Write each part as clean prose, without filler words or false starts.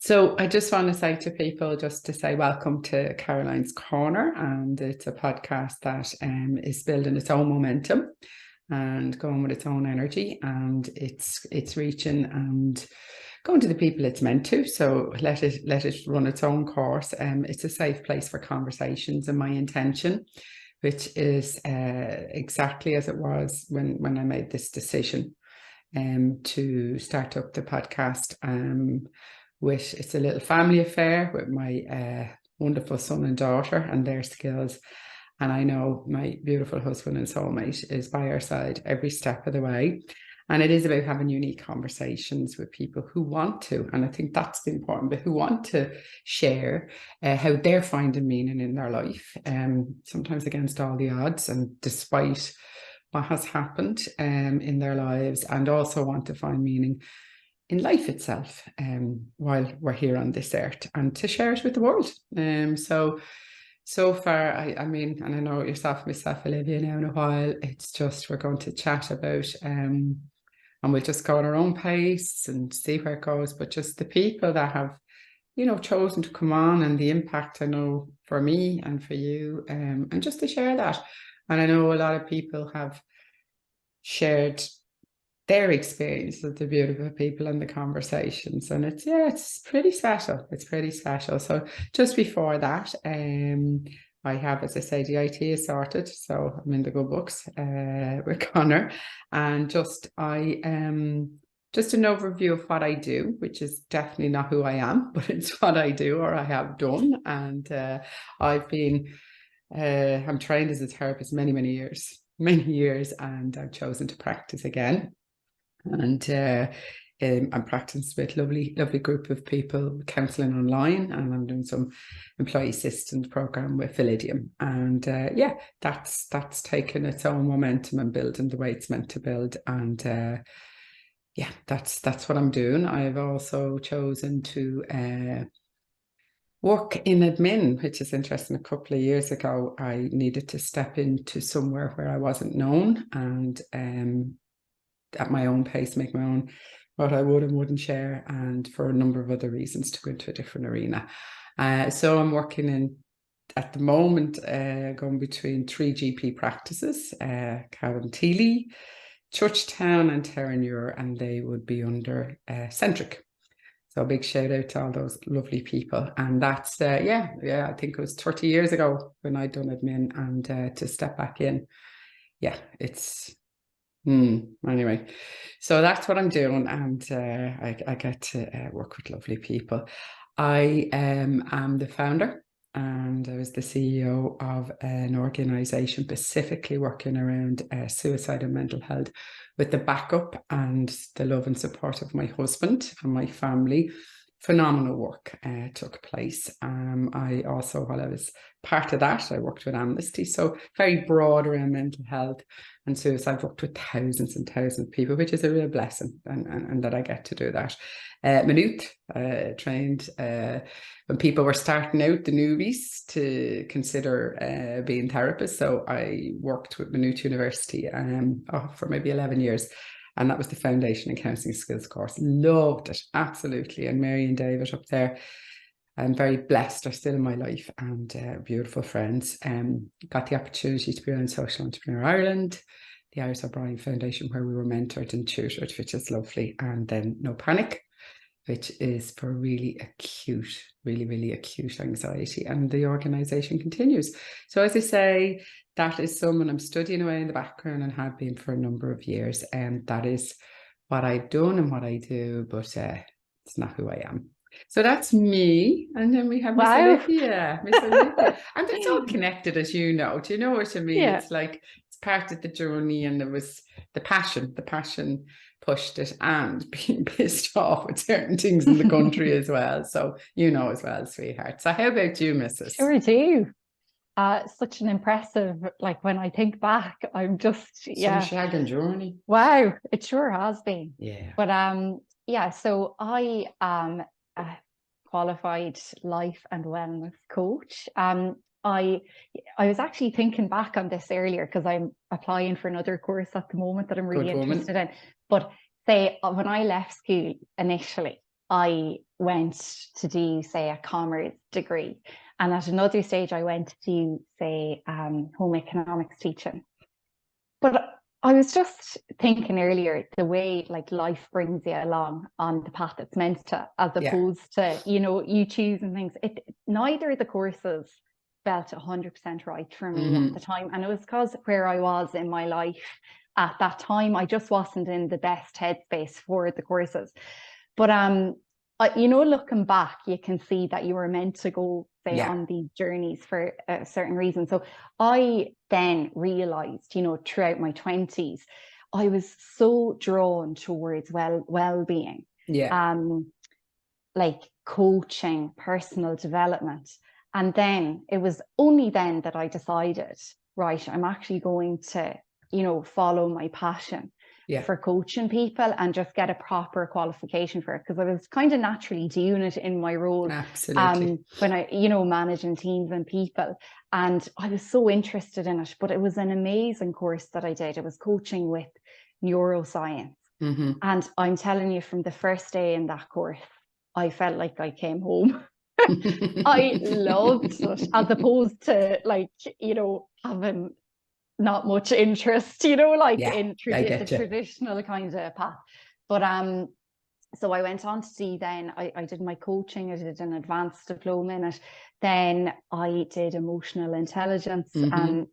So I just want to say to people, just to say welcome to Caroline's Corner, and it's a podcast that is building its own momentum and going with its own energy, and it's reaching and going to the people it's meant to. So let it run its own course. It's a safe place for conversations, and my intention, which is exactly as it was when I made this decision to start up the podcast. It's a little family affair with my wonderful son and daughter and their skills. And I know my beautiful husband and soulmate is by our side every step of the way. And it is about having unique conversations with people who want to, and I think that's the important bit, who want to share how they're finding meaning in their life, sometimes against all the odds and despite what has happened in their lives, and also want to find meaning in life itself while we're here on this earth, and to share it with the world. So far, I mean, and I know yourself, myself, Olivia, now in a while, it's just we're going to chat about, and we'll just go at our own pace and see where it goes. But just the people that have, chosen to come on, and the impact I know for me and for you, and just to share that. And I know a lot of people have shared their experience of the beautiful people and the conversations, and it's pretty special. It's pretty special. So just before that, I have, as I say, the IT is sorted, so I'm in the good books with Connor, and just an overview of what I do, which is definitely not who I am, but it's what I do or I have done. And I'm trained as a therapist many years, and I've chosen to practice again. And I'm practicing with lovely group of people, counselling online, and I'm doing some employee assistance program with Validium. And that's taken its own momentum and building the way it's meant to build. And that's what I'm doing. I've also chosen to work in admin, which is interesting. A couple of years ago, I needed to step into somewhere where I wasn't known, and at my own pace, make my own, what I would and wouldn't share, and for a number of other reasons to go into a different arena. So I'm working at the moment, going between 3 GP practices, Cowan Teely, Churchtown and Terranure, and they would be under Centric. So a big shout out to all those lovely people. And that's, I think it was 30 years ago when I'd done admin, and to step back in, it's... Anyway, so that's what I'm doing, and I get to work with lovely people. I am the founder, and I was the CEO of an organisation specifically working around suicide and mental health, with the backup and the love and support of my husband and my family. Phenomenal work took place. I also, while I was part of that, I worked with Amnesty, so very broad around mental health and suicide. I've worked with thousands and thousands of people, which is a real blessing, and that I get to do that. Maynooth trained when people were starting out, the newbies, to consider being therapists. So I worked with Maynooth University for maybe 11 years. And that was the Foundation and Counselling Skills course. Loved it, absolutely. And Mary and David up there, I'm very blessed, are still in my life, and beautiful friends. Got the opportunity to be on Social Entrepreneur Ireland, the Iris O'Brien Foundation, where we were mentored and tutored, which is lovely. And then No Panic, which is for really acute anxiety. And the organisation continues. So as I say, that is someone I'm studying away in the background and have been for a number of years. And that is what I've done and what I do, but it's not who I am. So that's me. And then we have Miss Olivia. And it's all connected, as you know. Do you know what I mean? Yeah. It's like, it's part of the journey, and there was the passion pushed it, and being pissed off with certain things in the country as well. So you know as well, sweetheart. So how about you, Mrs.? Sure do. Such an impressive, like, when I think back, I'm just, some shagging journey. Wow, it sure has been. Yeah. But so I am a qualified life and wellness coach. I was actually thinking back on this earlier, because I'm applying for another course at the moment that I'm really interested in. But say when I left school initially, I went to do, say, a commerce degree. And at another stage, I went to do, say, home economics teaching. But I was just thinking earlier, the way like life brings you along on the path it's meant to, as opposed to, you know, you choosing things. Neither of the courses felt 100% right for me at the time. And it was because where I was in my life at that time, I just wasn't in the best headspace for the courses. But you know, looking back, you can see that you were meant to go, say, on these journeys for a certain reason. So I then realized, you know, throughout my 20s, I was so drawn towards well-being, like coaching, personal development. And then it was only then that I decided, right, I'm actually going to, you know, follow my passion for coaching people and just get a proper qualification for it, because I was kind of naturally doing it in my role. Absolutely. When I, you know, managing teams and people, and I was so interested in it. But it was an amazing course that I did. It was coaching with neuroscience. And I'm telling you, from the first day in that course, I felt like I came home. I loved it, as opposed to, like, you know, having not much interest, you know, like in the traditional kind of path. But so I went on to see, then I did my coaching, I did an advanced diploma in it. Then I did emotional intelligence and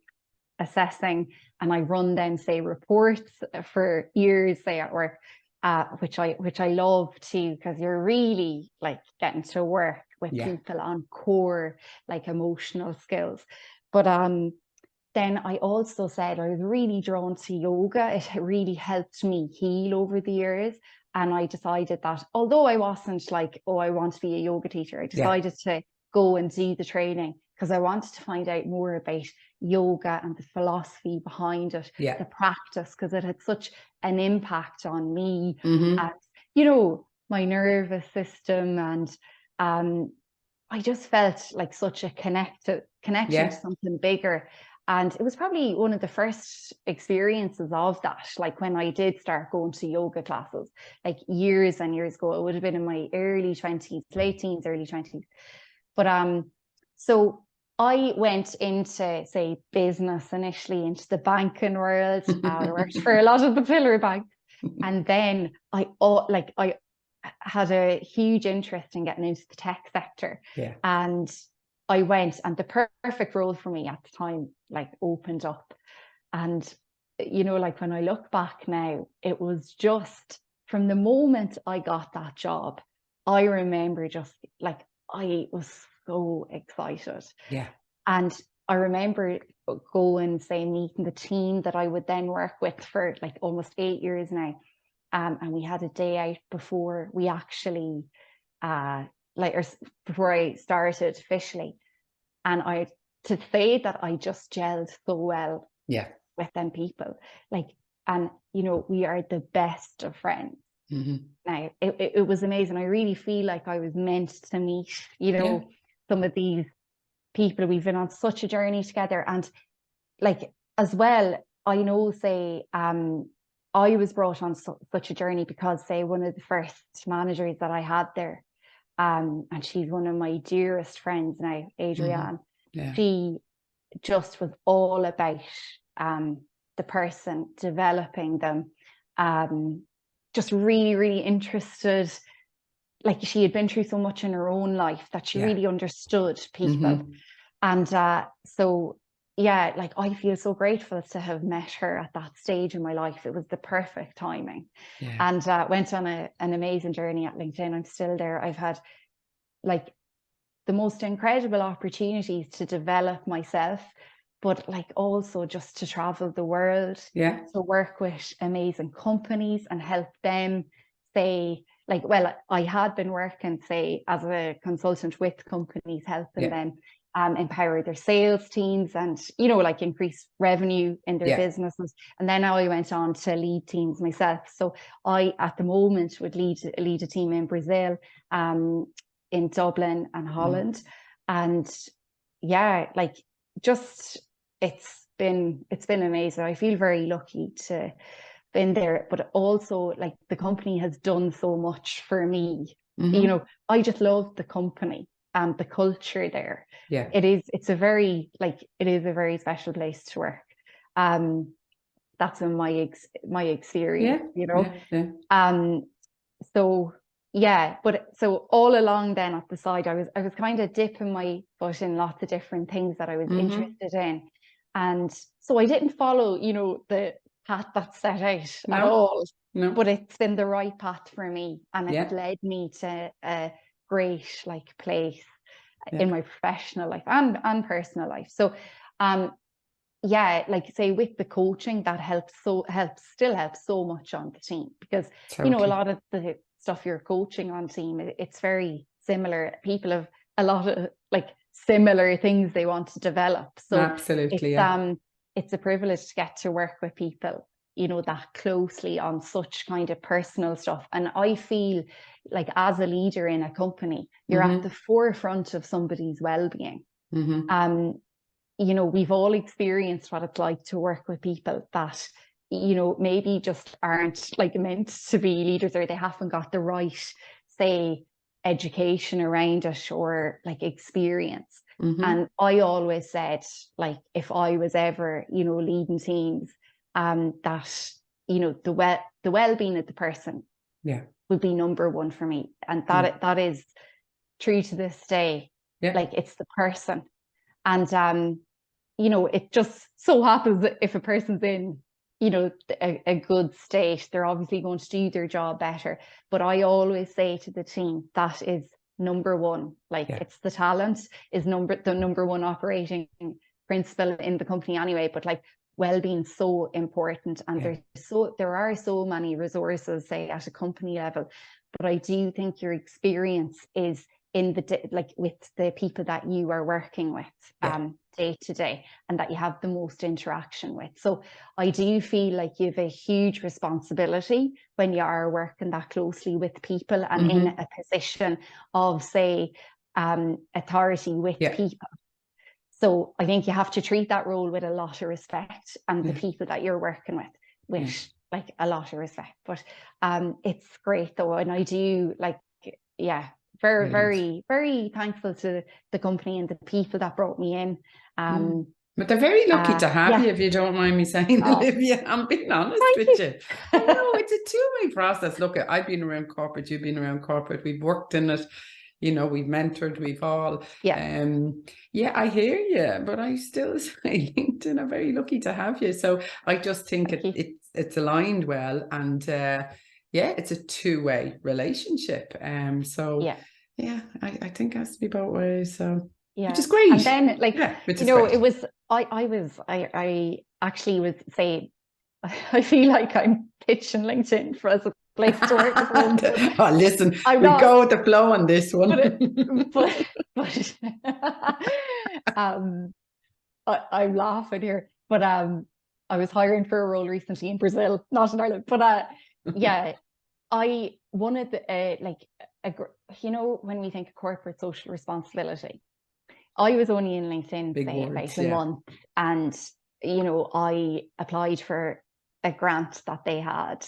assessing, and I run then, say, reports for years, say, at work, which I love too, because you're really like getting to work with people on core, like, emotional skills. But then I also said I was really drawn to yoga. It really helped me heal over the years. And I decided that, although I wasn't like, oh, I want to be a yoga teacher, I decided to go and do the training, because I wanted to find out more about yoga and the philosophy behind it, the practice, because it had such an impact on me and, you know, my nervous system. And I just felt like such a connection to something bigger. And it was probably one of the first experiences of that, like when I did start going to yoga classes, like years and years ago. It would have been in my early 20s, late teens, early 20s. But so I went into, say, business initially, into the banking world. I worked for a lot of the pillar banks. And then I had a huge interest in getting into the tech sector. And I went, and the perfect role for me at the time, like, opened up. And, you know, like, when I look back now, it was just from the moment I got that job, I remember just like, I was so excited. And I remember going, say, meeting the team that I would then work with for like almost 8 years now. And we had a day out before we actually, before I started officially. And to say that I just gelled so well with them people, like, and, you know, we are the best of friends. Now, it was amazing. I really feel like I was meant to meet, you know, some of these people. We've been on such a journey together. And, like, as well, I know, say, I was brought on such a journey because, say, one of the first managers that I had there, and she's one of my dearest friends now, Adrienne, she just was all about the person, developing them, just really, really interested. Like, she had been through so much in her own life that she really understood people. And so, yeah, like, I feel so grateful to have met her at that stage in my life. It was the perfect timing. And went on an amazing journey at LinkedIn. I'm still there. I've had, like, the most incredible opportunities to develop myself, but, like, also just to travel the world, to work with amazing companies and help them, say, like, well, I had been working, say, as a consultant with companies, helping them empower their sales teams and, you know, like, increase revenue in their businesses. And then now I went on to lead teams myself. So I, at the moment, would lead a team in Brazil, in Dublin and Holland. And like, just, it's been amazing. I feel very lucky to been there, but also, like, the company has done so much for me you know, I just love the company and the culture there. Yeah. It's a very, like, it is a very special place to work. That's in my experience, you know. So yeah, but so all along then at the side, I was kind of dipping my foot in lots of different things that I was interested in. And so I didn't follow, you know, the path that's set out at all. No. But it's been the right path for me, and it's led me to a great like place in my professional life and personal life. So yeah, like say with the coaching, that still helps so much on the team, because you know, a lot of the stuff you're coaching on team, it's very similar. People have a lot of like similar things they want to develop. So absolutely, it's a privilege to get to work with people, you know, that closely on such kind of personal stuff. And I feel like as a leader in a company, you're at the forefront of somebody's well-being. You know, we've all experienced what it's like to work with people that, you know, maybe just aren't like meant to be leaders, or they haven't got the right, say, education around it or like experience. And I always said, like, if I was ever, you know, leading teams, that, you know, the well-being of the person would be number one for me. And that is true to this day. Like, it's the person. And you know, it just so happens that if a person's in, you know, a good state, they're obviously going to do their job better. But I always say to the team, that is number one. Like, it's the talent is the number one operating principle in the company anyway. But like, well-being so important, and there are so many resources, say, at a company level. But I do think your experience is in like with the people that you are working with day to day, and that you have the most interaction with. So I do feel like you have a huge responsibility when you are working that closely with people and in a position of, say, authority with people. So I think you have to treat that role with a lot of respect, and the people that you're working with like a lot of respect. But it's great though, and I do like, very, very, very thankful to the company and the people that brought me in. But they're very lucky to have you, if you don't mind me saying, Olivia. I'm being honest with you. I know it's a two-way process. Look, I've been around corporate, you've been around corporate, we've worked in it, you know, we've mentored, we've all. I hear you, but I still say LinkedIn are very lucky to have you. So I just think it's aligned well, and it's a two-way relationship. I think it has to be both ways. So which is great. And then, like, you know, it was I actually would say I feel like I'm pitching LinkedIn for as a place to work. Oh, listen, we go with the flow on this one. I'm laughing here, but I was hiring for a role recently in Brazil, not in Ireland. But I wanted you know, when we think of corporate social responsibility, I was only in LinkedIn about a month, and you know, I applied for a grant that they had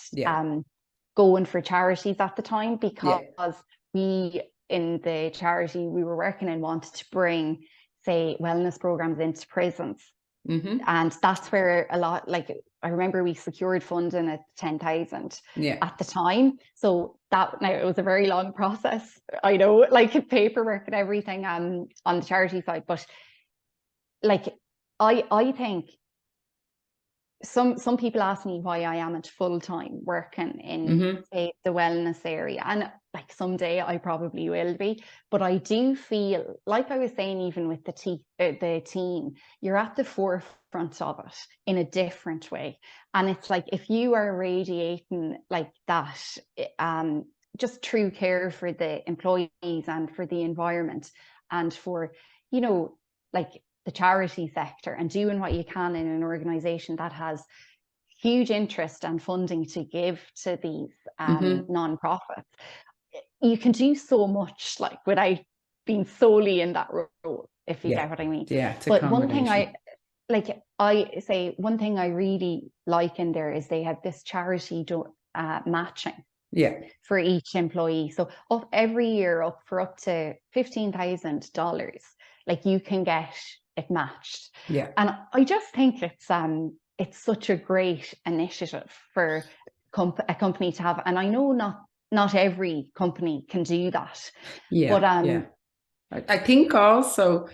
going for charities at the time, because we in the charity we were working in wanted to bring, say, wellness programs into prisons. And that's where a lot, like, I remember we secured funding at 10,000 at the time. So now it was a very long process, I know, like paperwork and everything on the charity side. But like, I think some people ask me why I am at full-time working in say, the wellness area, and like someday I probably will be, but I do feel like I was saying, even with the team, you're at the forefront of it in a different way. And it's like, if you are radiating like that, just true care for the employees and for the environment and for, you know, like the charity sector, and doing what you can in an organization that has huge interest and funding to give to these non-profits, you can do so much, like, without being solely in that role, if you get what I mean. But one thing one thing I really like in there is they have this charity matching. Yeah. for each employee. So up every year up to $15,000, like you can get it matched. Yeah. And I just think it's such a great initiative for a company to have. And I know not every company can do that. Yeah. But Yeah. I think also,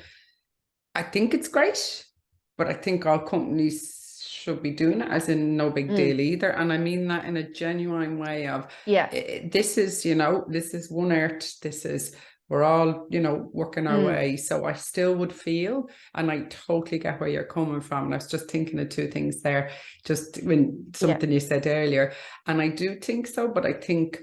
I think it's great, but I think all companies should be doing it, as in no big deal either. And I mean that in a genuine way of, yeah. this is, this is one earth. This is, we're all, working our way. So I still would feel, and I totally get where you're coming from. And I was just thinking of two things there, just when something you said earlier. And I do think so, but I think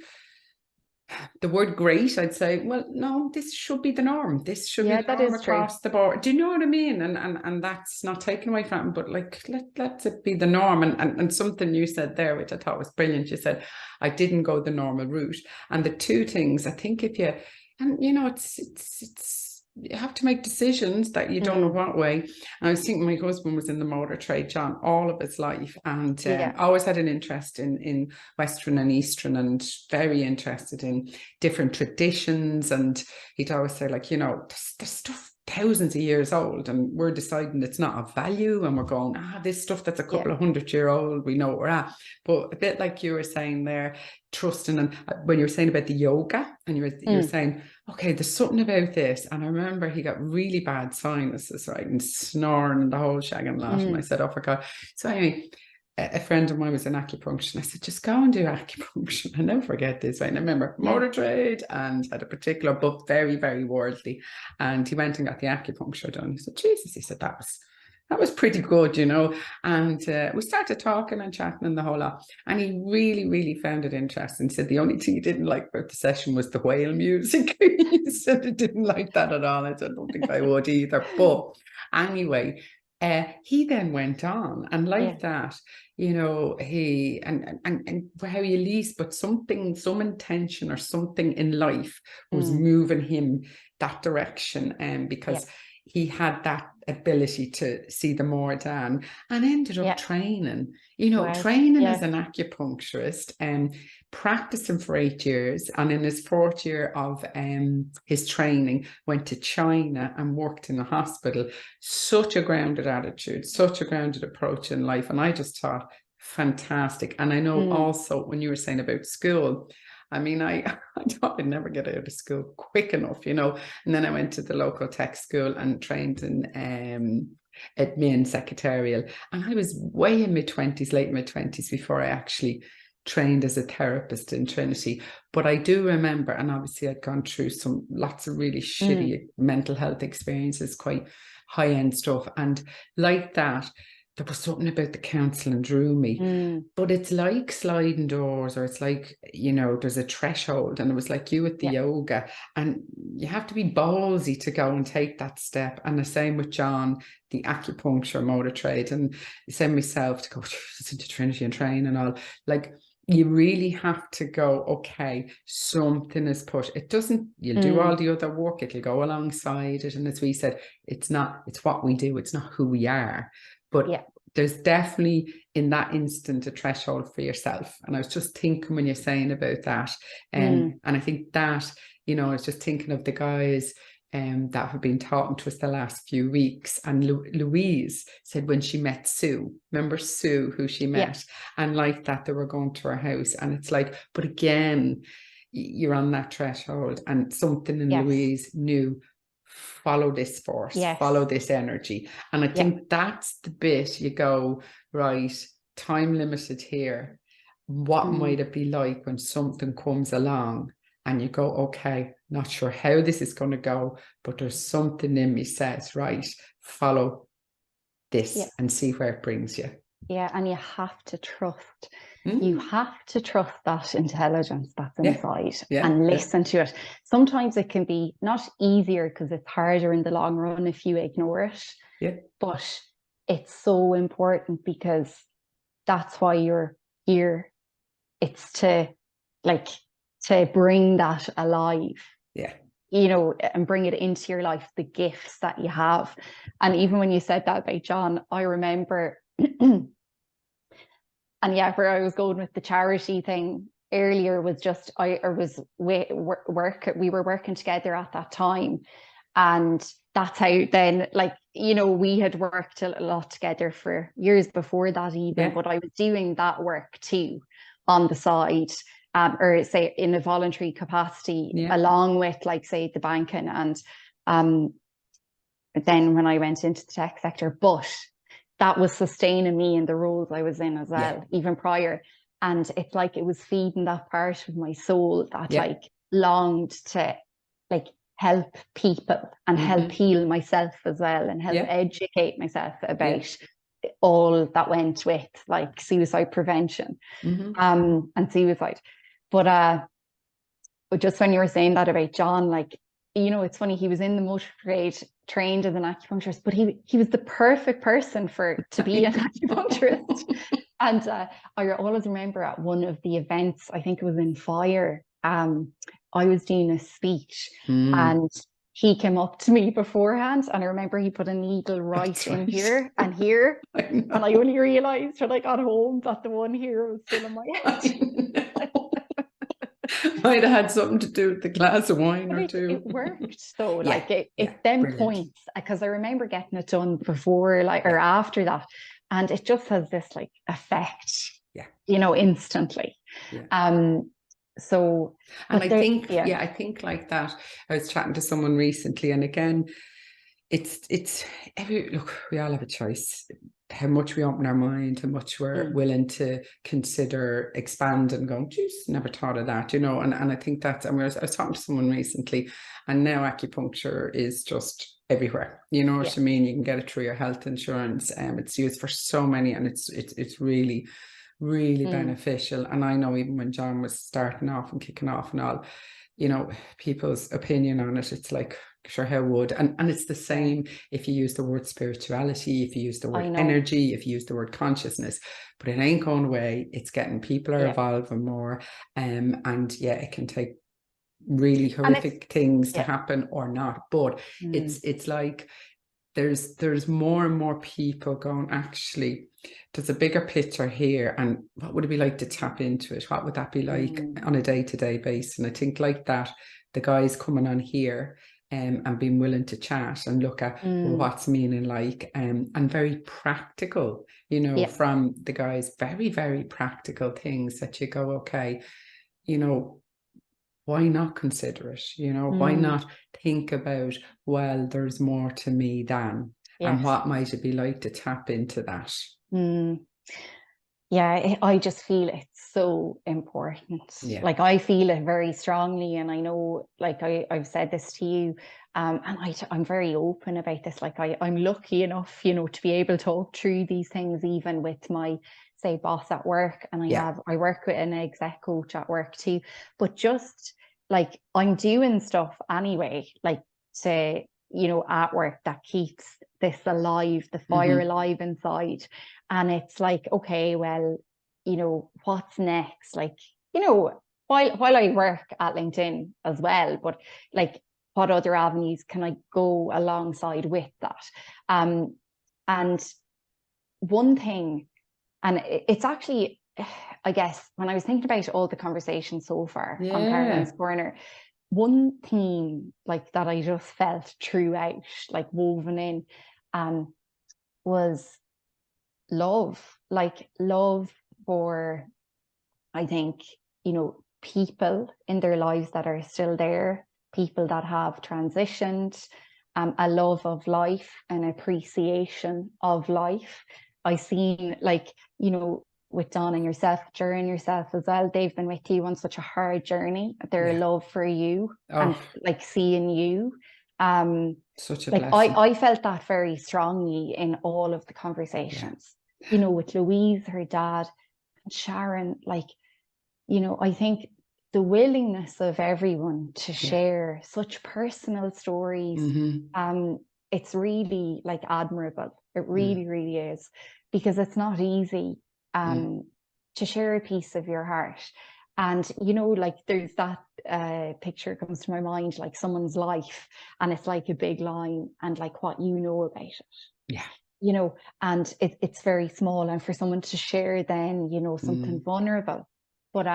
the word great, I'd say, well, no, this should be the norm. This should be the that norm is true. across the board. Do you know what I mean? And that's not taken away from it, but like, let it be the norm. And something you said there, which I thought was brilliant. You said, I didn't go the normal route. And the two things, I think if you, and it's you have to make decisions that you don't know what way. And I was thinking my husband was in the motor trade, John, all of his life, and always had an interest in Western and Eastern, and very interested in different traditions. And he'd always say, like, there's stuff thousands of years old, and we're deciding it's not of value, and we're going, this stuff that's a couple of 100-year-old, we know what we're at. But a bit like you were saying there, trusting, and when you were saying about the yoga, and you were saying, okay, there's something about this. And I remember he got really bad sinuses, right, and snoring and the whole shag and lot. And I said, oh, for God. So anyway, a friend of mine was in acupuncture, and I said, just go and do acupuncture. I never forget this, right? And I remember motor trade and had a particular book, very, very worldly. And he went and got the acupuncture done. He said, Jesus, he said, that was pretty good, and we started talking and chatting and the whole lot, and he really, really found it interesting. He said the only thing he didn't like about the session was the whale music. He said he didn't like that at all. I said, I don't think I would either. But anyway, he then went on, and like that, he and how you least, but some intention or something in life was moving him that direction, because he had that ability to see the more than, and ended up training, training as an acupuncturist, and practicing for 8 years. And in his fourth year of his training, went to China and worked in a hospital. Such a grounded attitude, such a grounded approach in life. And I just thought, fantastic. And I know also when you were saying about school, I mean, I thought I'd never get out of school quick enough, And then I went to the local tech school and trained in admin secretarial. And I was way in mid-20s, late mid-20s, before I actually trained as a therapist in Trinity. But I do remember, and obviously I'd gone through lots of really shitty mental health experiences, quite high-end stuff. And like that, there was something about the counselling drew me. But it's like sliding doors, or it's like, there's a threshold. And it was like you with the yoga, and you have to be ballsy to go and take that step. And the same with John, the acupuncture, motor trade, and same myself to go into Trinity and train and all. Like, you really have to go, okay, something is put. It doesn't, you'll do all the other work, it'll go alongside it. And as we said, it's what we do, it's not who we are. But there's definitely in that instant a threshold for yourself. And I was just thinking when you're saying about that, and I think that, I was just thinking of the guys that have been talking to us the last few weeks. And Louise said when she met Sue, remember Sue, who she met, and like that, they were going to her house. And it's like, but again, you're on that threshold, and something in Louise knew, follow this force, follow this energy. And I think that's the bit you go, right, time limited here. What might it be like when something comes along and you go, okay, not sure how this is going to go, but there's something in me says, right, follow this and see where it brings you. Yeah, and you have to trust. You have to trust that intelligence that's inside and listen to it. Sometimes it can be not easier because it's harder in the long run if you ignore it. Yeah. But it's so important because that's why you're here. It's to bring that alive. Yeah. And bring it into your life, the gifts that you have. And even when you said that about John, I remember, and where I was going with the charity thing, earlier was just I was work we were working together at that time, and that's how then, like, we had worked a lot together for years before that even, Yeah. but I was doing that work too on the side, or say in a voluntary capacity, Yeah. along with, like, say, the banking, and um, then when I went into the tech sector, but that was sustaining me in the roles I was in as Yeah. well, even prior. And it's like it was feeding that part of my soul that, Yeah. like, longed to, like, help people and help Mm-hmm. heal myself as well, and help Yeah. educate myself Yeah. about all that went with, like, suicide prevention, Mm-hmm. and suicide. But just when you were saying that about John, like, it's funny, he was in the motor trade, trained as an acupuncturist, but he was the perfect person to be an acupuncturist. And I always remember at one of the events, I think it was in Fire, I was doing a speech, Mm, and he came up to me beforehand, and I remember he put a needle right that's in right. here and here, I and I know. only realized when I got home that the one here was still in my I head. know. Might have had something to do with the glass of wine But or it two. worked though. Yeah. Like, Yeah. it's them Brilliant. points, because I remember getting it done before, like, or Yeah. after that, and it just has this, like, effect, Yeah. instantly. Yeah. Um, so, And but I there, think, yeah, yeah, I think like that. I was chatting to someone recently, and again, it's every look, we all have a choice. How much we open our mind, how much we're mm, willing to consider, expand, and go, geez, never thought of that, and I think that's, and I was talking to someone recently, and now acupuncture is just everywhere. You know yeah, what I mean? You can get it through your health insurance, it's used for so many, and it's really, really mm, beneficial. And I know even when John was starting off and kicking off and all, people's opinion on it, it's like, sure, how would, and it's the yeah, same if you use the word spirituality, if you use the I word know, energy, if you use the word consciousness, but it ain't going away. It's getting, people are yeah, evolving more, and yeah, it can take really and it's, horrific things to yeah, happen or not, but mm, it's like there's more and more people going, actually, there's a bigger picture here, and what would it be like to tap into it? What would that be like mm, on a day-to-day basis? And I think like that, the guys coming on here, and being willing to chat and look at, well, mm, what's meaning like, and very practical, yeah, from the guys, very, very practical things that you go, okay, you know, why not consider it? Why mm, not think about, well, there's more to me than, and yes, what might it be like to tap into that? mm. Yeah, I just feel it's so important. Yeah. Like, I feel it very strongly, and I know, like, I've said this to you, and I'm very open about this. Like, I'm lucky enough, to be able to talk through these things, even with my, say, boss at work, and Yeah. I work with an exec coach at work too. But just, like, I'm doing stuff anyway, like, to, at work, that keeps this alive, the fire Mm-hmm. alive inside. And it's like, okay, well, what's next? Like, while I work at LinkedIn as well, but, like, what other avenues can I go alongside with that? Um, and one thing, and it's actually, I guess, when I was thinking about all the conversations so far on Caroline's Yeah. Corner, one theme, like, that I just felt throughout, like, woven in, um, was love, like, love for, I think, people in their lives that are still there, people that have transitioned, a love of life, an appreciation of life. I seen, like, with Dawn and yourself, during yourself as well, they've been with you on such a hard journey. Their Yeah. love for you, and, Oh, like, seeing you. Um, such a like, blessing. I felt that very strongly in all of the Yeah. conversations, with Louise, her dad, and Sharon. Like, I think the willingness of everyone to Yeah. share such personal stories, Mm-hmm. um, it's really, like, admirable. It Mm. really, really is, because it's not easy, Mm. um, to share a piece of your heart. And, like, there's that picture comes to my mind, like, someone's life, and it's like a big line, and, like, what you know about it, Yeah. and it's very small, and for someone to share then, something Mm. vulnerable. But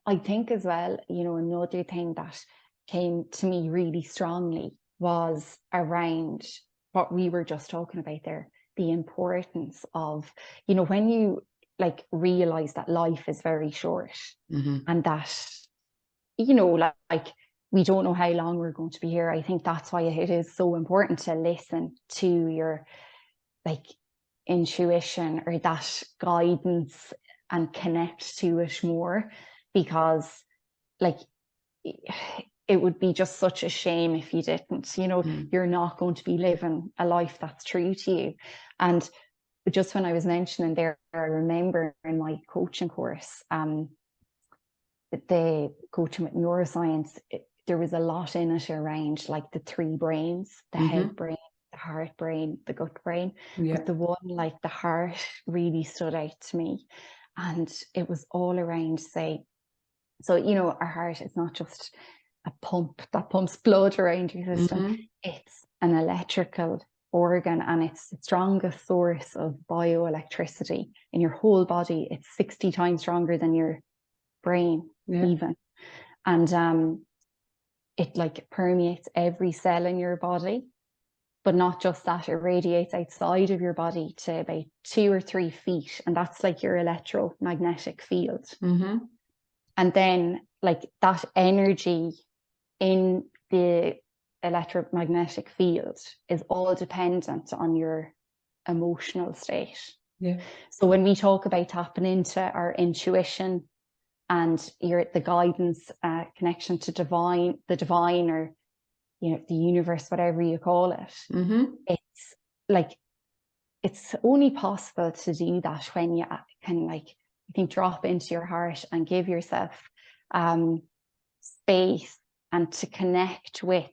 I think as well, another thing that came to me really strongly was around what we were just talking about there, the importance of, when you like realize that life is very short and that, like we don't know how long we're going to be here. I think that's why it is so important to listen to your like intuition or that guidance and connect to it more, because like it would be just such a shame if you didn't. You're not going to be living a life that's true to you. And just when I was mentioning there, I remember in my coaching course, the coaching with neuroscience, there was a lot in it around like the three brains, the head brain, the heart brain, the gut brain. Yeah. But the one like the heart really stood out to me. And it was all around, say, so, our heart is not just a pump that pumps blood around your system. It's an electrical organ, and it's the strongest source of bioelectricity in your whole body. It's 60 times stronger than your brain, even. And it like permeates every cell in your body. But not just that, it radiates outside of your body to about 2 or 3 feet. And that's like your electromagnetic field. And then like that energy in the electromagnetic field is all dependent on your emotional state. Yeah. So when we talk about tapping into our intuition and the guidance, connection to the divine, or the universe, whatever you call it, it's like it's only possible to do that when you can I think drop into your heart and give yourself space and to connect with,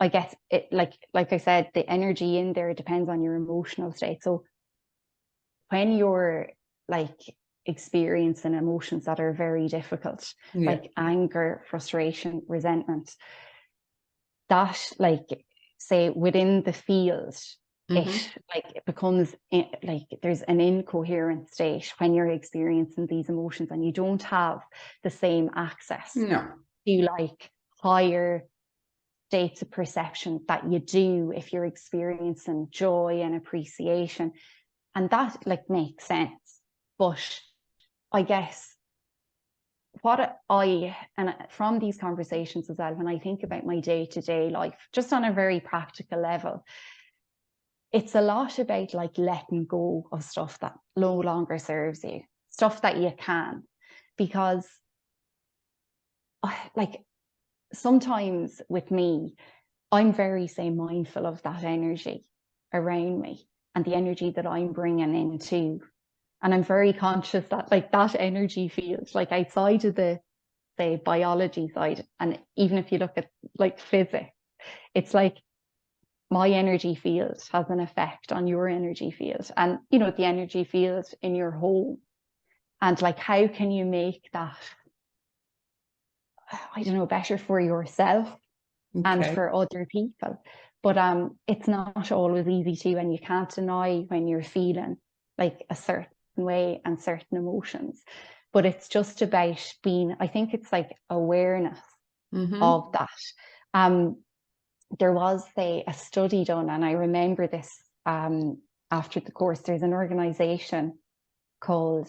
I guess it like I said, the energy in there depends on your emotional state. So when you're like experiencing emotions that are very difficult, like anger, frustration, resentment, that like say within the field, it becomes like there's an incoherent state when you're experiencing these emotions, and you don't have the same access to like higher states of perception that you do if you're experiencing joy and appreciation. And that like makes sense. But I guess and from these conversations as well, when I think about my day-to-day life, just on a very practical level, it's a lot about like letting go of stuff that no longer serves you, stuff that you can, because like sometimes with me, I'm very, say, mindful of that energy around me and the energy that I'm bringing into. And I'm very conscious that like that energy field, like outside of the biology side, and even if you look at like physics, it's like my energy field has an effect on your energy field, and the energy field in your home. And like, how can you make that, I don't know, better for yourself and for other people? But it's not always easy to, and you can't deny when you're feeling like a certain way and certain emotions. But it's just about being, I think it's like awareness of that. There was a study done, and I remember this after the course. There's an organization called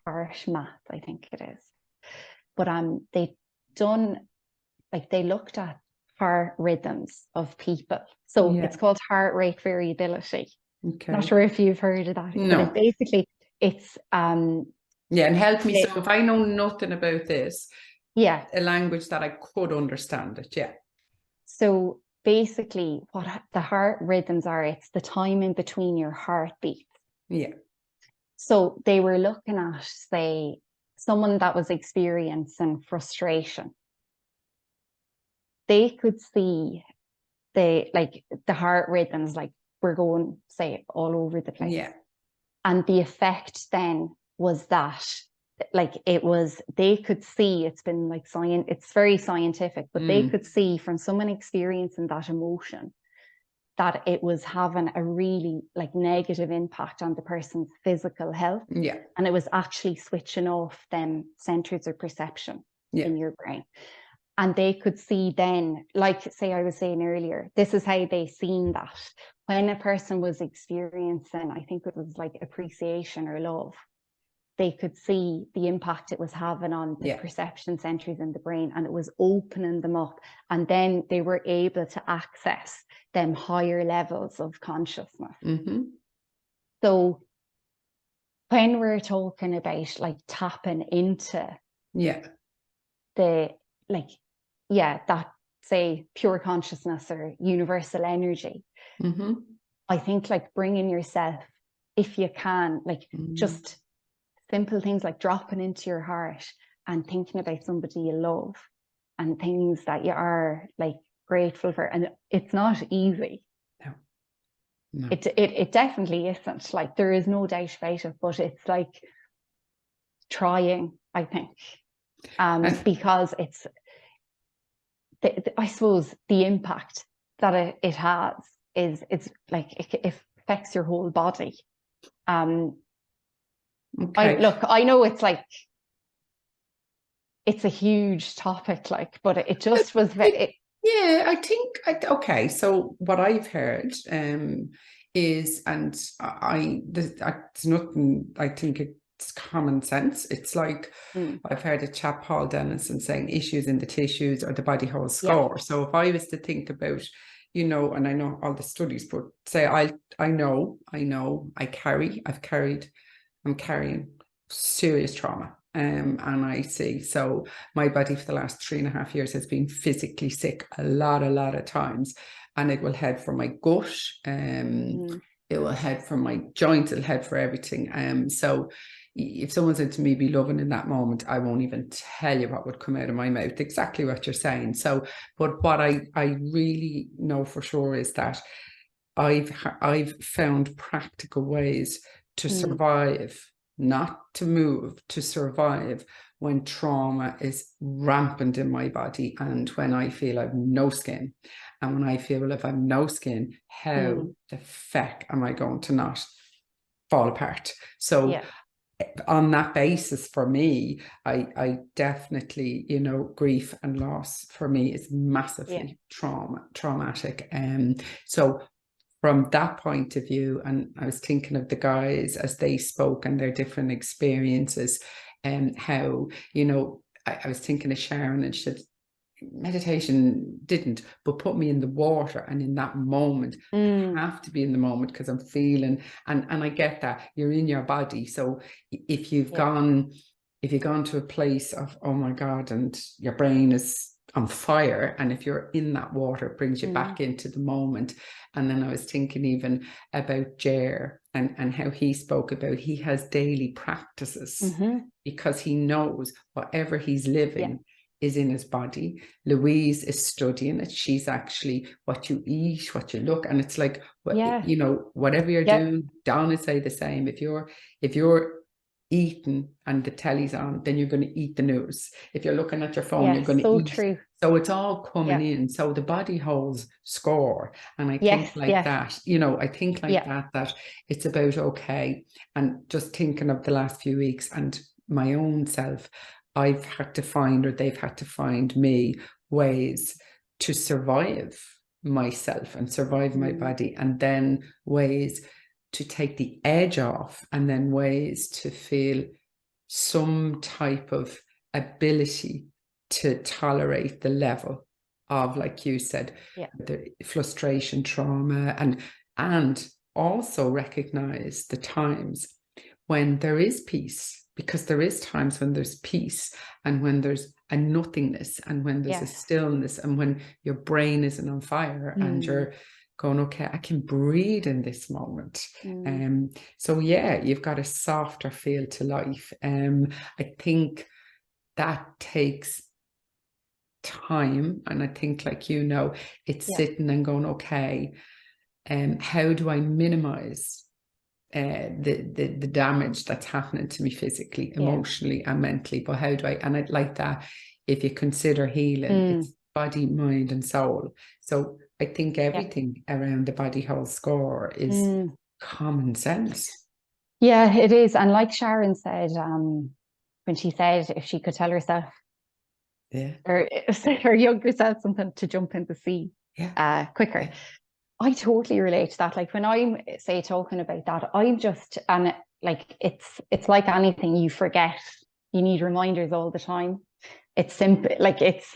Heart Math, I think it is. But they looked at heart rhythms of people. So it's called heart rate variability. Not sure if you've heard of that. No. But it's and help me. So if I know nothing about this, a language that I could understand it. So basically what the heart rhythms are, it's the time in between your heartbeats. So they were looking at, say, someone that was experiencing frustration. They could see the heart rhythms like we're going, say, all over the place. And the effect then was that they could see, it's been like it's very scientific, but they could see from someone experiencing that emotion that it was having a really like negative impact on the person's physical health. And it was actually switching off them centers of perception. Yeah. in your brain. And they could see then, like, say I was saying earlier, this is how they seen that. When a person was experiencing, I think it was like appreciation or love, they could see the impact it was having on the perception centers in the brain, and it was opening them up. And then they were able to access them higher levels of consciousness. Mm-hmm. So when we're talking about like tapping into the, like, that, say, pure consciousness or universal energy, I think like bringing yourself, if you can, like just simple things like dropping into your heart and thinking about somebody you love and things that you are like grateful for. And it's not easy. No. It definitely isn't. Like, there is no doubt about it, but it's like trying, I think, because it's, I suppose the impact that it has is, it's like it affects your whole body. I know it's like, it's a huge topic, like, but it just was very. I think, okay, so what I've heard is, and there's nothing, I think it's common sense. It's like, I've heard a chap, Paul Dennison, saying issues in the tissues or the body whole score. So if I was to think about, and I know all the studies, but say I'm carrying serious trauma. And I see, so my body for the last 3.5 years has been physically sick a lot of times, and it will head for my gut, it will head for my joints, it'll head for everything. So if someone said to me, be loving in that moment, I won't even tell you what would come out of my mouth, exactly what you're saying. So, but what I really know for sure is that I've found practical ways to survive, not to move, to survive when trauma is rampant in my body, and when I feel I've no skin. And when I feel, well, if I've no skin, how the feck am I going to not fall apart? So on that basis, for me, I definitely, grief and loss for me is massively traumatic. So from that point of view, and I was thinking of the guys as they spoke and their different experiences, and how, I was thinking of Sharon, and she said, meditation didn't, but put me in the water, and in that moment, I have to be in the moment because I'm feeling, and I get that you're in your body. So if you've gone to a place of, oh my God, and your brain is on fire, and if you're in that water, it brings you back into the moment. And then I was thinking even about Jer, and how he spoke about, he has daily practices because he knows whatever he's living is in his body. Louise is studying it. She's actually, what you eat, what you look, and it's like, whatever you're doing, Dawn would say the same. If you're eating and the telly's on, then you're going to eat the news. If you're looking at your phone, you're going to eat. True. So it's all coming in. So the body holds score. And I think that, I think that it's about, okay. And just thinking of the last few weeks and my own self, I've had to find, or they've had to find me, ways to survive myself and survive my body, and then ways to take the edge off, and then ways to feel some type of ability to tolerate the level of, like you said, the frustration, trauma, and also recognize the times when there is peace, because there is times when there's peace, and when there's a nothingness, and when there's a stillness, and when your brain isn't on fire, and you're going, okay, I can breathe in this moment. So you've got a softer feel to life. I think that takes time, and I think, like, it's sitting and going, okay, how do I minimize the damage that's happening to me physically, emotionally, and mentally? But how do I, and I'd like that, if you consider healing, it's body, mind, and soul. So I think everything around the body whole score is common sense. Yeah, it is. And like Sharon said, when she said if she could tell herself Yeah. or say her younger self something to jump in the sea quicker. Yeah. I totally relate to that. Like when I'm say talking about that, I'm just and like it's like anything you forget. You need reminders all the time. It's simple, like it's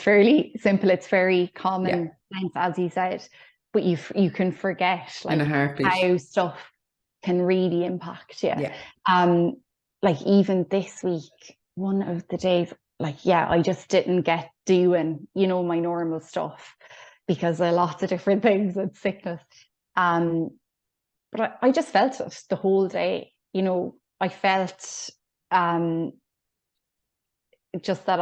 fairly simple. It's very Yeah. common sense, as you said, but you can forget In a like heartbeat. how stuff can really impact you. Yeah. Um, like even this week, one of the days, like yeah, I just didn't get doing, my normal stuff because of lots of different things and sickness. Um, but I just felt it the whole day. I felt um just that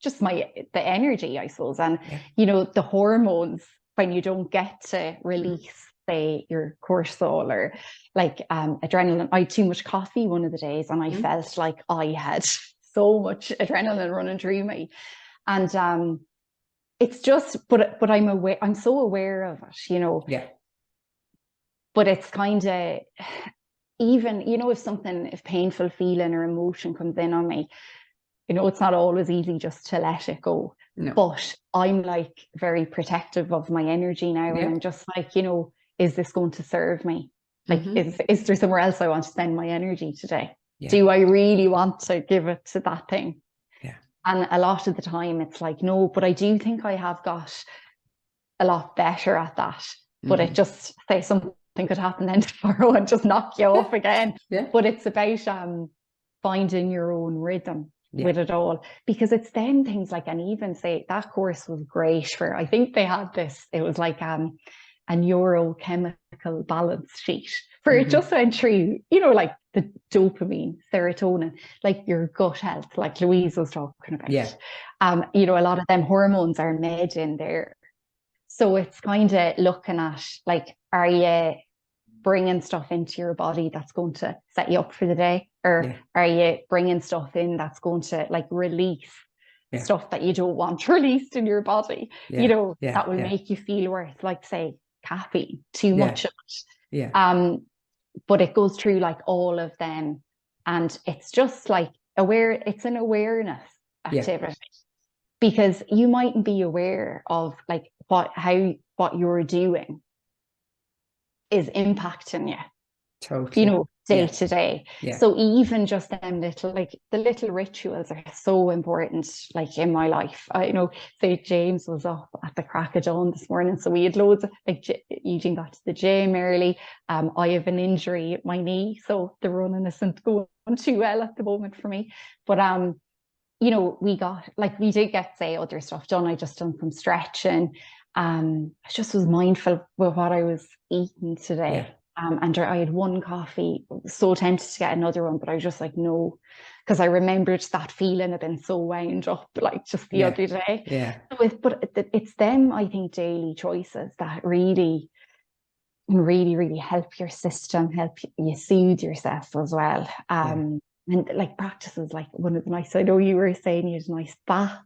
just the energy, I suppose, and Yeah. the hormones when you don't get to release, say, your cortisol or like adrenaline. I had too much coffee one of the days, and I felt like I had so much adrenaline running through me, and it's just, but I'm aware, I'm so aware of it. Yeah. But it's kind of even, if painful feeling or emotion comes in on me, it's not always easy just to let it go. No. But I'm like very protective of my energy now. And Yeah. I'm just like, is this going to serve me? Like, Mm-hmm. is there somewhere else I want to spend my energy today? Yeah. Do I really want to give it to that thing? Yeah. And a lot of the time it's like, no, but I do think I have got a lot better at that. But it just, say something could happen then tomorrow and just knock you off again. Yeah. But it's about finding your own rhythm Yeah. with it all, because it's then things like, and even say that course was great for, I think they had this, it was like a neurochemical balance sheet for it just went through, like the dopamine, serotonin, like your gut health, like Louise was talking about. Yeah. A lot of them hormones are made in there. So it's kind of looking at like, are you bringing stuff into your body that's going to set you up for the day, or are you bringing stuff in that's going to like release stuff that you don't want released in your body? That will make you feel worse, like say caffeine, too much of it. Yeah. But it goes through like all of them, and it's just like it's an awareness activity, because you mightn't be aware of like what you're doing is impacting you, Totally. day to day. Yeah. So even just them little, like the little rituals are so important, like in my life. I say James was up at the crack of dawn this morning. So we had loads of, like, Eugene got to the gym early. I have an injury at my knee, so the running isn't going too well at the moment for me. But we did get, say, other stuff done. I just done some stretching. I just was mindful with what I was eating today. And I had one coffee, so tempted to get another one, but I was just like, no, because I remembered that feeling of being so wound up, like just the other day. Yeah. But it's them, I think, daily choices that really, really, really help your system, help you soothe yourself as well. And like practices, like one of the nice, I know you were saying you had a nice bath.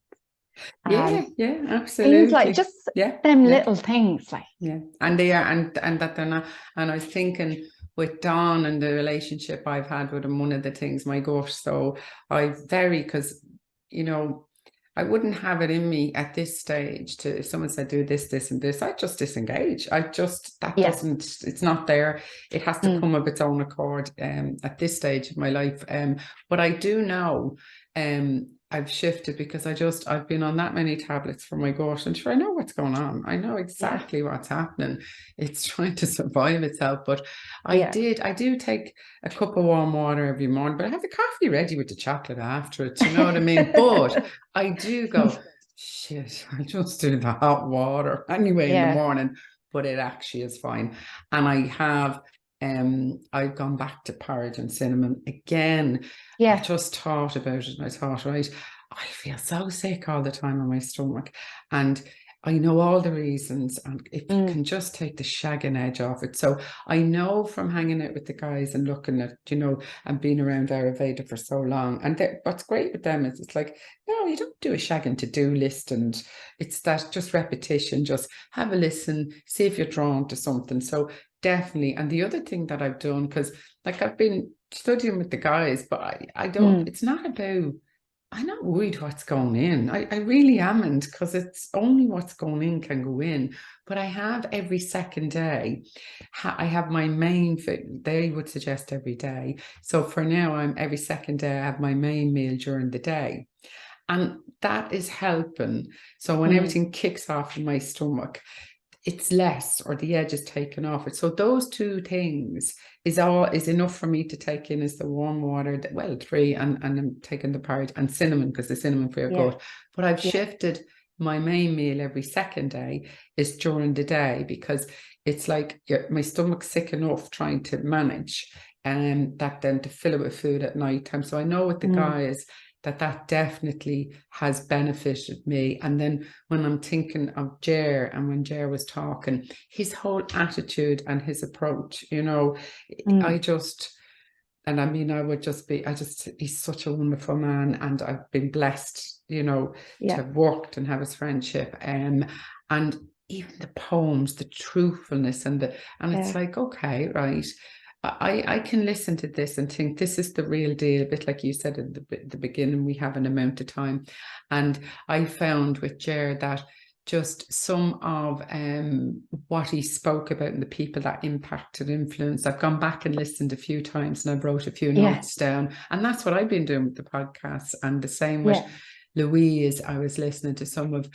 Yeah, Things like absolutely. just them little things, like and they are, and that they're not. And I was thinking with Don and the relationship I've had with him, one of the things, my gosh, so because I wouldn't have it in me at this stage to, if someone said do this, this, and this, I just disengage. Doesn't, it's not there. It has to come of its own accord at this stage of my life. But I do know I've shifted because I've been on that many tablets for my gut, and sure, I know what's going on. I know exactly what's happening. It's trying to survive itself. But I do take a cup of warm water every morning, but I have the coffee ready with the chocolate after it. You know what I mean? But I do go, shit, I just do the hot water anyway in the morning, but it actually is fine. And I've gone back to porridge and cinnamon again. I just thought about it, and I thought, right, I feel so sick all the time in my stomach, and I know all the reasons, and if you can just take the shagging edge off it. So I know from hanging out with the guys and looking at, and being around Ayurveda for so long, and what's great with them is it's like, no, you don't do a shagging to-do list, and it's that just repetition, just have a listen, see if you're drawn to something. So definitely. And the other thing that I've done, because like I've been studying with the guys, but I don't, it's not about I'm not worried what's going in. I really amn't, because it's only what's going in can go in. But I have every second day, I have my main food. They would suggest every day. So for now, I'm every second day, I have my main meal during the day. And that is helping. So when Mm. everything kicks off in my stomach, it's less, or the edge is taken off it. So those two things is enough for me to take in, as the warm water, well, three, and I'm taking the porridge and cinnamon, because the cinnamon for your Yeah. gut. But I've Yeah. shifted my main meal every second day is during the day, because it's like my stomach's sick enough trying to manage, and that then to fill it with food at night time. So I know with the Mm. guys that definitely has benefited me. And then when I'm thinking of Ger, and when Ger was talking, his whole attitude and his approach, you know, I Mm. just, and I mean, he's such a wonderful man, and I've been blessed, you know, to Yeah. have worked and have his friendship. And even the poems, the truthfulness, and it's Yeah. like, okay, right. I can listen to this and think this is the real deal, a bit like you said at the beginning, we have an amount of time. And I found with Ger that just some of what he spoke about and the people that impacted, influence. I've gone back and listened a few times, and I've wrote a few Yeah. notes down. And that's what I've been doing with the podcast. And the same with Yeah. Louise, I was listening to some of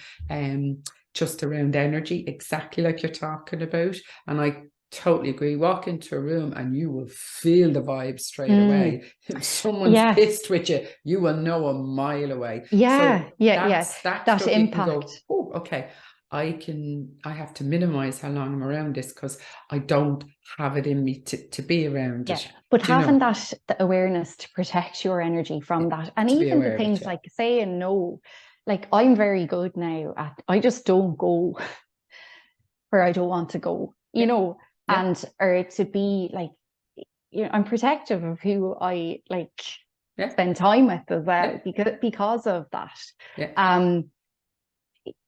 just around energy, exactly like you're talking about. And I totally agree. Walk into a room and you will feel the vibe straight Mm. away. If someone's Yeah. pissed with you, you will know a mile away. Yeah. So Yeah. Yeah. that's That stuff you can go, impact. oh, okay. I have to minimize how long I'm around this, because I don't have it in me to be around Yeah. it. But Do you having know? that the awareness to protect your energy from that, and To be even the aware of it, things yeah. like saying no, like I'm very good now at, I just don't go where I don't want to go, you Yeah. know, Yeah. and or to be like, you know, I'm protective of who I like Yeah. spend time with as well, Yeah. because of that. Yeah. Um,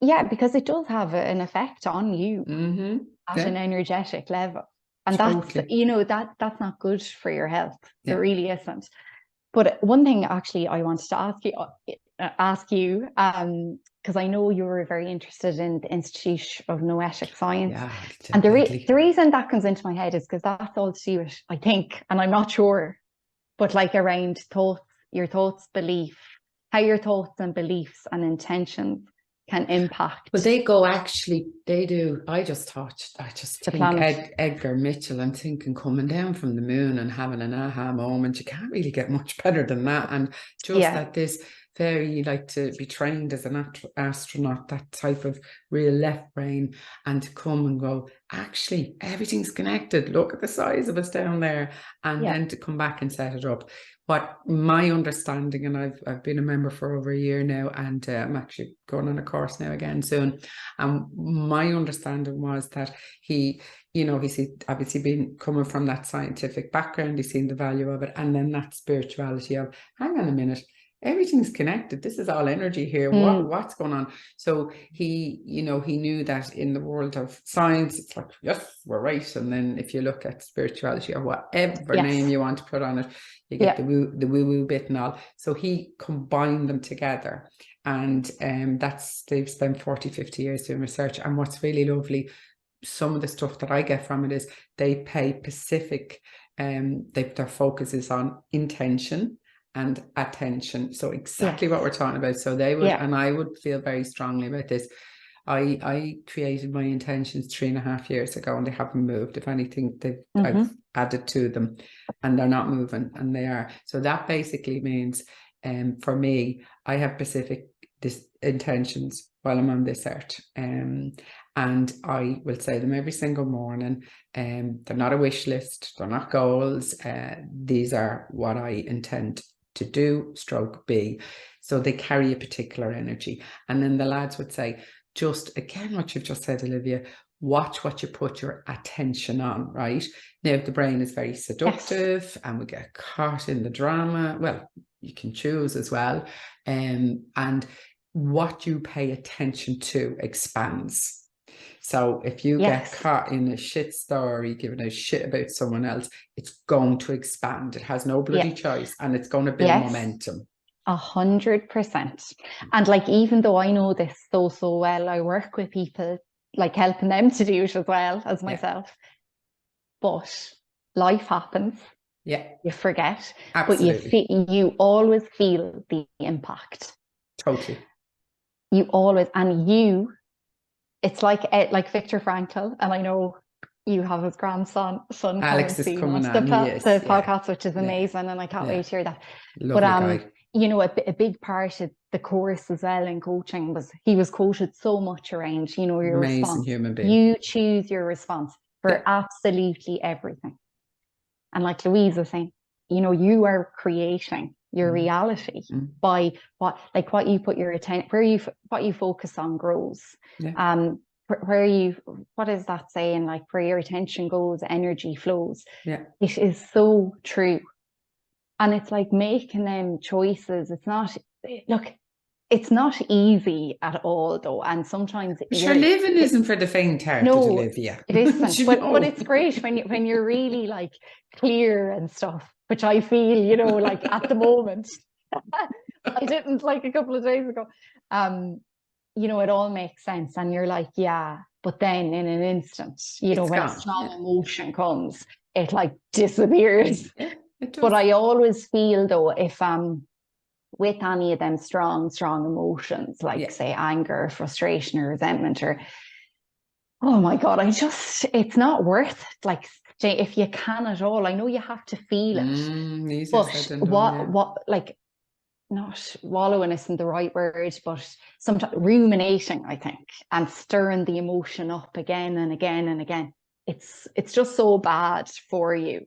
yeah, because it does have an effect on you Mm-hmm. at Yeah. an energetic level. And that's, Totally. you know, that's not good for your health. It Yeah. really isn't. But one thing actually I wanted to ask you, because I know you were very interested in the Institute of Noetic Science. Yeah. And Deadly. the reason that comes into my head is because that's all to do with, I think, and I'm not sure, but like around thoughts, your thoughts, belief, how your thoughts and beliefs and intentions can Well, impact they do. I just the think planet. Edgar Mitchell, I'm thinking coming down from the moon and having an aha moment. You can't really get much better than that. And just Yeah, that this very, like to be trained as an astronaut, that type of real left brain, and to come and go, actually, everything's connected. Look at the size of us down there. And yeah, then to come back and set it up. What my understanding, and I've been a member for over a year now, and I'm actually going on a course now again soon. And my understanding was that he, you know, he's obviously been coming from that scientific background, he's seen the value of it, and then that spirituality of, hang on a minute, everything's connected. This is all energy here. What's going on? So he, you know, he knew that in the world of science, it's like, yes, we're right. And then if you look at spirituality, or whatever name yes, you want to put on it, you get yeah, the woo bit and all. So he combined them together. And they've spent 40, 50 years doing research. And what's really lovely, some of the stuff that I get from it is they pay specific, their focus is on intention and attention. So exactly yes, what we're talking about. So they would, yeah, and I would feel very strongly about this. I created my intentions 3.5 years ago, and they haven't moved. If anything, I've added to them, and they're not moving, and they are. So that basically means, for me, I have specific intentions while I'm on this earth, and I will say them every single morning. They're not a wish list, they're not goals. These are what I intend to do, stroke be. So they carry a particular energy. And then the lads would say, just again, what you've just said, Olivia, watch what you put your attention on, right? Now, the brain is very seductive, yes, and we get caught in the drama. Well, you can choose as well. And what you pay attention to expands. So if you get yes, caught in a shit story, giving a shit about someone else, it's going to expand. It has no bloody yeah, choice, and it's going to build yes. momentum. 100%. And like, even though I know this so well, I work with people, like helping them to do it as well as myself. But life happens. Yeah, You forget, but absolutely. you always feel the impact. Totally. You always, and you, it's like Viktor Frankl, and I know you have his son coming Alex is soon coming onto the, on. Yes. the Yeah. podcast, which is Yeah. amazing, and I can't Yeah. wait to hear that. But Lovely guy. you know, a big part of the course as well in coaching was he was quoted so much around, you know, your Amazing response. human being. You choose your response Yeah. for absolutely everything. And like Louise was saying, you know, you are creating your reality by what you put your attention, what you focus on grows. Yeah. What is that saying? Like, where your attention goes, energy flows. Yeah. It is so true. And it's like making them choices. It's not easy at all though. And sometimes Sure, living isn't for the faint-hearted, no, Olivia. it isn't. You But know? it's great when you're really like clear and stuff, which I feel, you know, like at the moment. I didn't like a couple of days ago. You know, it all makes sense. And you're like, yeah, but then in an instant, you know, It's when a gone. strong Yeah. emotion comes, it like disappears. Yeah, it does. But I always feel though, if with any of them strong emotions, like say anger, frustration, or resentment, or oh my God, it's not worth it. Like, if you can at all, I know you have to feel it, Easier but said than done, yeah. like, not wallowing isn't the right word, but sometimes ruminating, I think, and stirring the emotion up again and again and again. It's just so bad for you.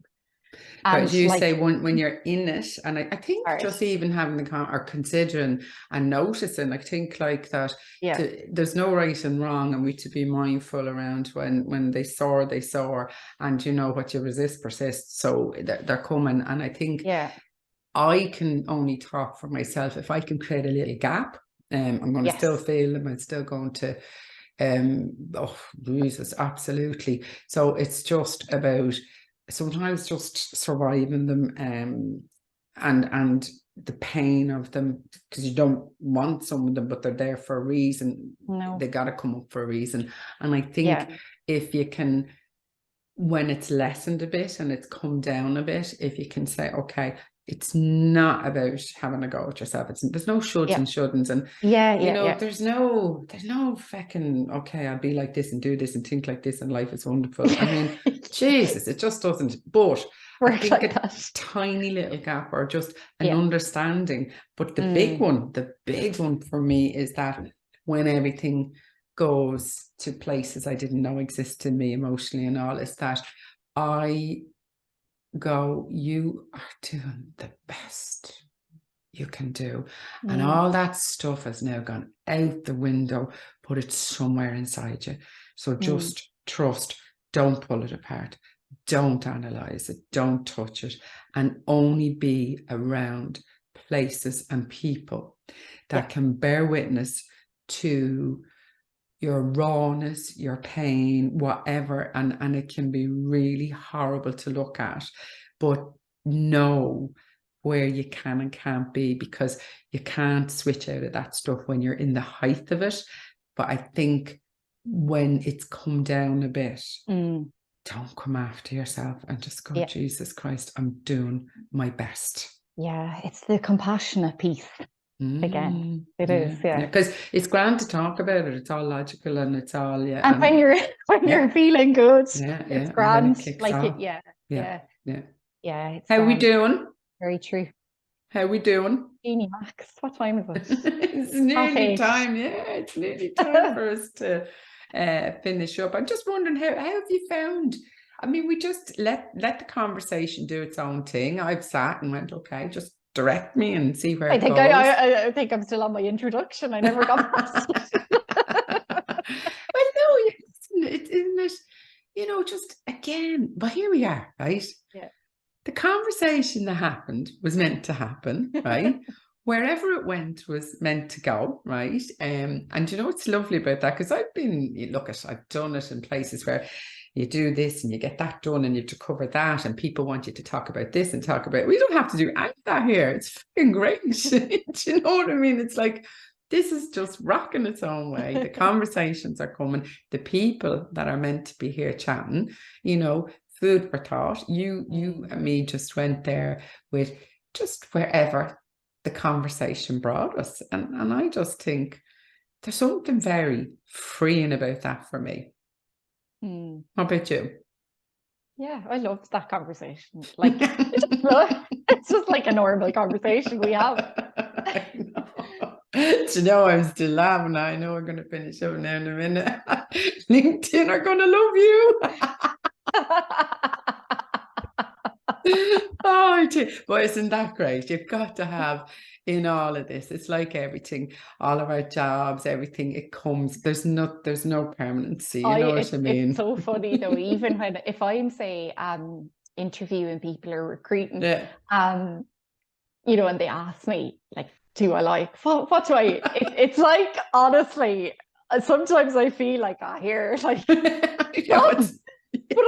But And as you like, say, when you're in it, and I think sorry. just even having or considering and noticing, I think like that, Yeah. there's no right and wrong, and we to be mindful around when they soar, and you know what you resist persists. So they're coming, and I think I can only talk for myself. If I can create a little gap, I'm going to still feel them. I'm still going to, oh Jesus, absolutely. So it's just about sometimes just surviving them, and the pain of them, because you don't want some of them, but they're there for a reason. No. They got to come up for a reason. And I think if you can, when it's lessened a bit and it's come down a bit, if you can say, okay, it's not about having a go at yourself. There's no shoulds and shouldn't, and you know, there's no fucking okay, I'll be like this and do this and think like this and life is wonderful. I mean, Jesus, it just doesn't. But I think like a tiny little gap or just an understanding. But the big one for me is that when everything goes to places I didn't know existed in me emotionally and all, is that I go, you are doing the best you can do, and all that stuff has now gone out the window, but it's somewhere inside you. So just trust, don't pull it apart, don't analyze it, don't touch it, and only be around places and people that can bear witness to your rawness, your pain, whatever, and it can be really horrible to look at, but know where you can and can't be, because you can't switch out of that stuff when you're in the height of it. But I think when it's come down a bit, don't come after yourself and just go, Jesus Christ, I'm doing my best. Yeah, it's the compassionate piece. Again, it is, because it's grand to talk about it. It's all logical and it's all And when you're feeling good, it's grand. It's how we doing? Very true. How we doing? Jeannie Max, what time is it? It's nearly time. Yeah, it's nearly time for us to finish up. I'm just wondering, how have you found? I mean, we just let the conversation do its own thing. I've sat and went, okay, just direct me and see where it goes. I think I'm still on my introduction. I never got past it. Well, no, isn't it? You know, just again, but here we are, right? Yeah. The conversation that happened was meant to happen, right? Wherever it went was meant to go, right? And you know what's lovely about that? Because I've done it in places where, you do this and you get that done and you have to cover that and people want you to talk about this and talk about, we don't have to do any of that here. It's fucking great. Do you know what I mean? It's like, this is just rocking its own way. The conversations are coming, the people that are meant to be here chatting, you know, food for thought. You and me just went there with just wherever the conversation brought us. And I just think there's something very freeing about that for me. How about you? Yeah, I loved that conversation. Like, it's just like a normal conversation we have. I know. Do you know, I'm still laughing. I know we're going to finish up now in a minute. LinkedIn are going to love you. Oh, but isn't that great? You've got to have in all of this. It's like everything, all of our jobs, everything. It comes. There's no permanency. You know what I mean? It's so funny though. Even if I'm say interviewing people or recruiting, Yeah. you know, and they ask me like, do I like what do I? It's like honestly, sometimes I feel like here like. But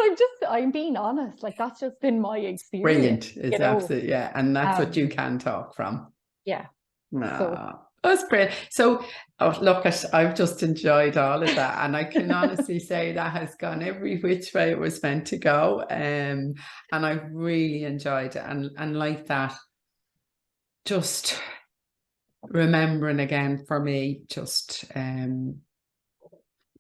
I'm being honest. Like that's just been my experience. Brilliant. It's absolutely, yeah. And that's what you can talk from. Yeah. So that's great. So look, I've just enjoyed all of that. And I can honestly say that has gone every which way it was meant to go. And I've really enjoyed it. And like that, just remembering again for me, just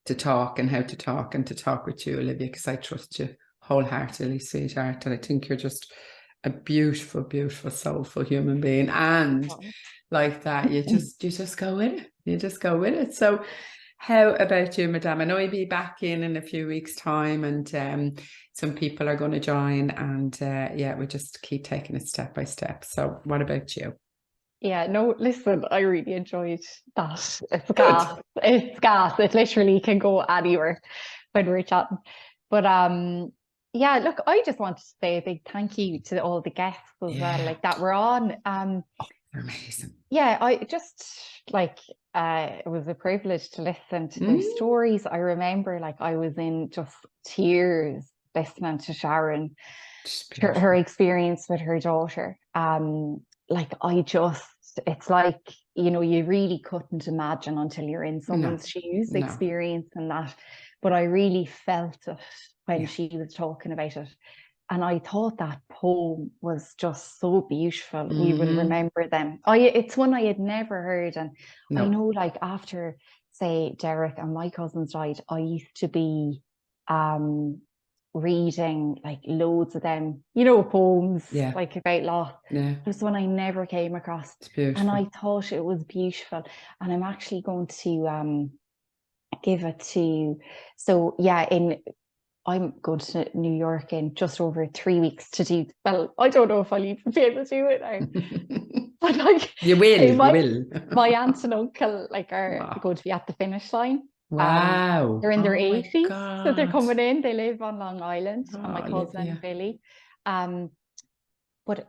to talk and how to talk and to talk with you, Olivia, because I trust you wholeheartedly, sweetheart. And I think you're just a beautiful, beautiful, soulful human being. And like that, you just go with it. You just go with it. So how about you, Madame? I know you'll be back in a few weeks' time, and some people are going to join, and yeah, we just keep taking it step by step. So what about you? Yeah, no, listen, I really enjoyed that. It's gas. It's gas. It literally can go anywhere when we're chatting. But yeah, look, I just wanted to say a big thank you to all the guests as well, like that were on. Amazing. Yeah, I just like it was a privilege to listen to their stories. I remember like I was in just tears listening to Sharon, her experience with her daughter. Like it's like, you know, you really couldn't imagine until you're in someone's shoes experiencing that. But I really felt it when she was talking about it. And I thought that poem was just so beautiful. We will remember them. It's one I had never heard. And I know like after, say, Derek and my cousins died, I used to be reading like loads of them, you know, poems like about loss. This one I never came across. And I thought it was beautiful. And I'm actually going to give it to, so yeah, I'm going to New York in just over 3 weeks to do, well, I don't know if I'll even be able to do it now. But like you will. My aunt and uncle like are going to be at the finish line. Wow. They're in their 80s, so they're coming in. They live on Long Island, and my cousin Olivia. Billy. But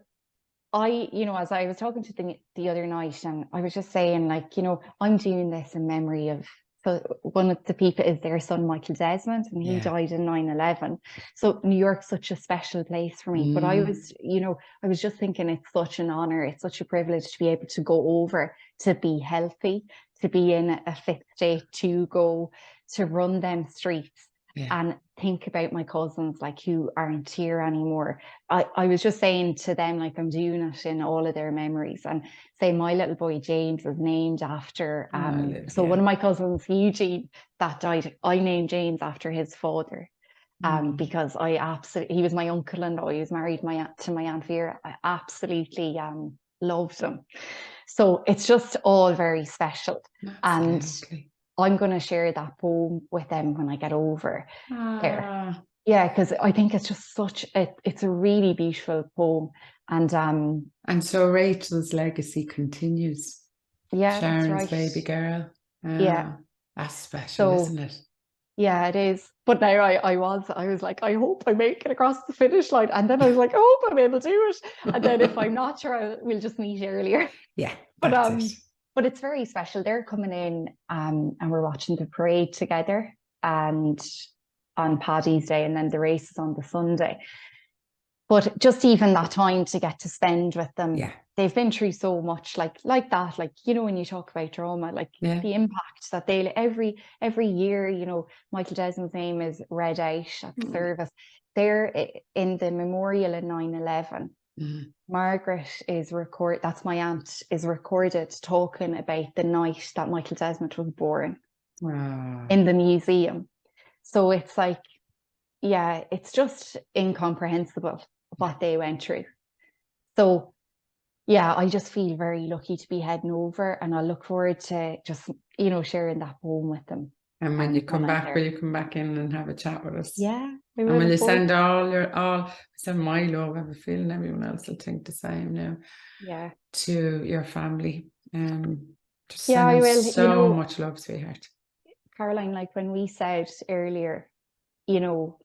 you know, as I was talking to the other night, and I was just saying, like, you know, I'm doing this in memory of, so one of the people is their son, Michael Desmond, and he died in 9/11. So New York's such a special place for me. But I was, you know, I was just thinking it's such an honor, it's such a privilege to be able to go over, to be healthy, to be in a fit state, to go to run them streets. And think about my cousins like who aren't here anymore. I was just saying to them, like, I'm doing it in all of their memories. And say my little boy James is named after so one of my cousins, Eugene, that died, I named James after his father. Because he was my uncle-in-law. He was married to my Aunt Vera. I absolutely loved him. So it's just all very special. Absolutely. And I'm going to share that poem with them when I get over there. Yeah, because I think it's just it's a really beautiful poem. And so Rachel's legacy continues. Yeah, Sharon's that's right. baby girl. Yeah. That's special, isn't it? Yeah, it is. But now I was like, I hope I make it across the finish line. And then I was like, I hope I'm able to do it. And then if I'm not sure, we'll just meet earlier. Yeah, that's it. But it's very special. They're coming in and we're watching the parade together. And on Paddy's Day, and then the races on the Sunday. But just even that time to get to spend with them, Yeah. they've been through so much, like that. Like, you know, when you talk about trauma, like the impact that they every year, you know, Michael Desmond's name is read out at the service. They're in the memorial in 9/11. Margaret is that's my aunt, is recorded talking about the night that Michael Desmond was born in the museum. So it's like, yeah, it's just incomprehensible what they went through. So yeah, I just feel very lucky to be heading over, and I look forward to just, you know, sharing that poem with them. And when you come back, will you come back in and have a chat with us? Yeah, and will you send send my love? I have a feeling everyone else will think the same now. Yeah. To your family. Just yeah, I will. So, you know, much love, sweetheart. Caroline, like when we said earlier, you know,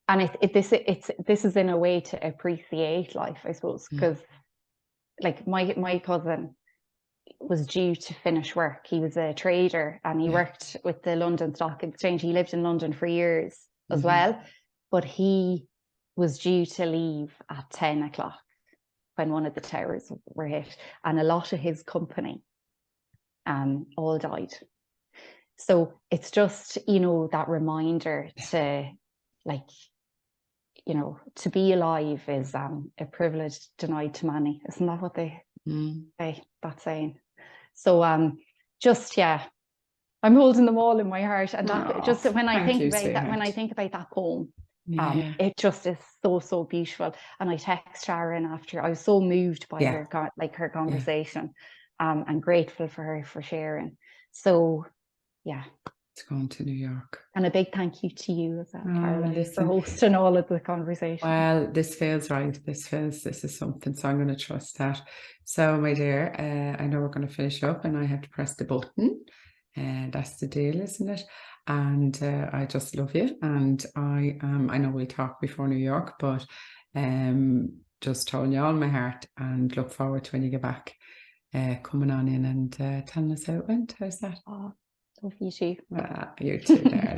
and this is in a way to appreciate life, I suppose, because like my cousin was due to finish work. He was a trader, and he worked with the London Stock Exchange. He lived in London for years as well, but he was due to leave at 10 o'clock when one of the towers were hit, and a lot of his company all died. So it's just, you know, that reminder to, like, you know, to be alive is a privilege denied to many. Isn't that what they say, that saying? So just, yeah, I'm holding them all in my heart. And that just when I think about that, when I think about that poem, it just is so beautiful. And I text Sharon after. I was so moved by her conversation, and grateful for her for sharing. So yeah, it's going to New York. And a big thank you to you as well, Caroline, for hosting all of the conversation. Well, this feels right. This is something, so I'm going to trust that. So, my dear, I know we're going to finish up, and I have to press the button, and that's the deal, isn't it? And I just love you, and I know we'll talk before New York, but just telling you all my heart, and look forward to when you get back, coming on in and telling us how it went. How's that? Oh, love you too. You too, darling.